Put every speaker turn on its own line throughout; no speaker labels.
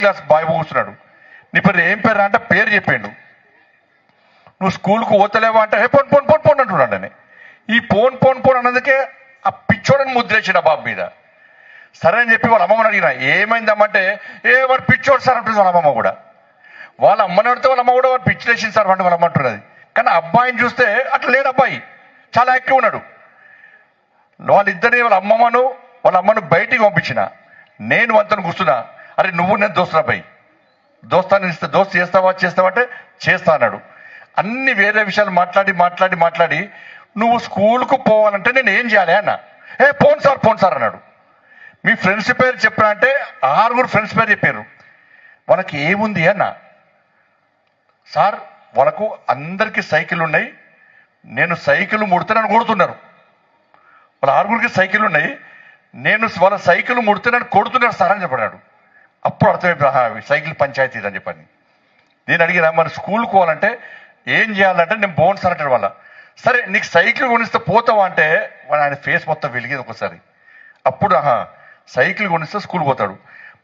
Class boy కూర్చున్నాడు. నీ పేరు ఏం పేరు అంటే పేరు చెప్పిండు. నువ్వు స్కూల్కు పోతలేవా అంటే పోన్ పోన్ పోన్ పోన్ అంటున్నాడు. అని ఈ పోన్ పోన్ పోన్ అన్నందుకే ఆ పిచ్చోడని ముద్రేసిన బాబు మీద. సరే అని చెప్పి వాళ్ళ అమ్మమ్మని అడిగిన, ఏమైందమ్మంటే వాడు పిచ్చోడు సార్ అంటుంది వాళ్ళ అమ్మమ్మ కూడా. వాళ్ళ అమ్మని అడితే వాళ్ళ అమ్మ కూడా వాడు పిచ్చిలేసింది సార్ అంటే వాళ్ళ అమ్మ అంటున్నది. కానీ అబ్బాయిని చూస్తే అట్లా లేడు, అబ్బాయి చాలా యాక్టివ్ ఉన్నాడు. వాళ్ళిద్దరిని వాళ్ళ అమ్మను బయటికి పంపించిన. నేను వంతను కూర్చున్నా, అరే నువ్వు నేను దోస్తున్నా అబ్బాయి, దోస్తు చేస్తావా అంటే చేస్తా అన్నాడు. అన్ని వేరే విషయాలు మాట్లాడి నువ్వు స్కూల్కు పోవాలంటే నేను ఏం చేయాలి అన్న. పోను సార్ అన్నాడు. మీ ఫ్రెండ్స్ పేరు చెప్పినా అంటే 6 ఫ్రెండ్స్ పేరు చెప్పారు. వాళ్ళకి ఏముంది అన్న. సార్ వాళ్ళకు అందరికీ సైకిల్ ఉన్నాయి, నేను సైకిల్ ముడితే నన్ను కొడుతున్నారు. వాళ్ళ 6 సైకిల్ ఉన్నాయి, నేను వాళ్ళ సైకిల్ ముడితే నన్ను కొడుతున్నారు సార్ అని చెప్పాడు. అప్పుడు అర్థమైపోయి సైకిల్ పంచాయతీ అని చెప్పని. నేను అడిగినా, మరి స్కూల్కి పోవాలంటే ఏం చేయాలంటే నేను పోను సార్ అంటాడు. వాళ్ళ సరే నీకు సైకిల్ కొనిస్తే పోతావా అంటే ఆయన ఫేస్ మొత్తం వెలిగేది ఒకసారి. అప్పుడు సైకిల్ కొనిస్తే స్కూల్ పోతాడు.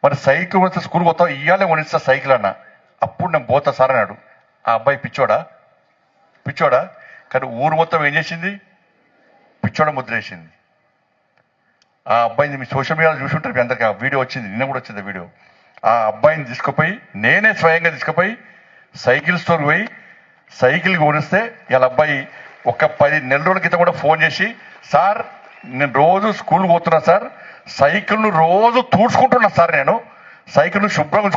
మరి సైకిల్ కొనిస్తే స్కూల్ పోతావు, ఇయ్యాలే కొనిస్తా సైకిల్ అన్న. అప్పుడు నేను పోతా సార్ అన్నాడు. ఆ అబ్బాయి పిచ్చోడా కానీ ఊరు మొత్తం ఏం చేసింది, పిచ్చోడ ముద్ర వేసింది. ఆ అబ్బాయిని మీ సోషల్ మీడియాలో చూసుంటారు, మీ అందరికీ ఆ వీడియో వచ్చింది, నిన్న కూడా వచ్చింది వీడియో. ఆ అబ్బాయిని తీసుకుపోయి నేనే స్వయంగా తీసుకుపోయి సైకిల్ స్టోర్ పోయి సైకిల్ కొనిస్తే ఇలా అబ్బాయి ఒక 10 నెలల రోజుల క్రితం కూడా ఫోన్ చేసి, సార్ నేను రోజు స్కూల్ పోతున్నా సార్, సైకిల్ను రోజు తూడ్చుకుంటున్నా సార్, నేను సైకిల్ను శుభ్రంగా